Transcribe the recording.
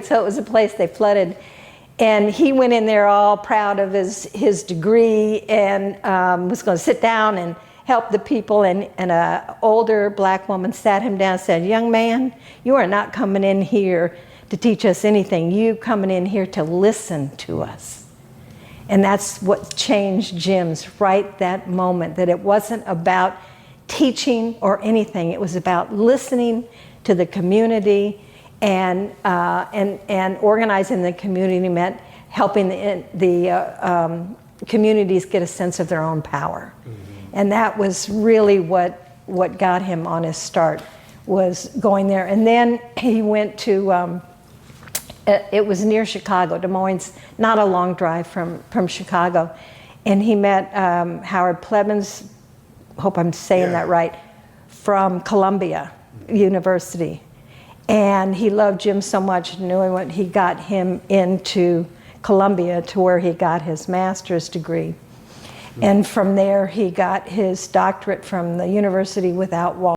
So it was a place they flooded. And he went in there all proud of his degree and was going to sit down and help the people. And an older black woman sat him down and said, "Young man, you are not coming in here to teach us anything. You coming in here to listen to us." And that's what changed Jim's right that moment, that it wasn't about teaching or anything. It was about listening to the community, and organizing the community meant helping the communities get a sense of their own power. Mm-hmm. And that was really what got him on his start, was going there. And then he went to, it was near Chicago, Des Moines, not a long drive from Chicago. And he met Howard Plebans, hope I'm saying that right, from Columbia University. And he loved Jim so much, knowing he got him into Columbia, to where he got his master's degree. And from there he got his doctorate from the University Without Walls.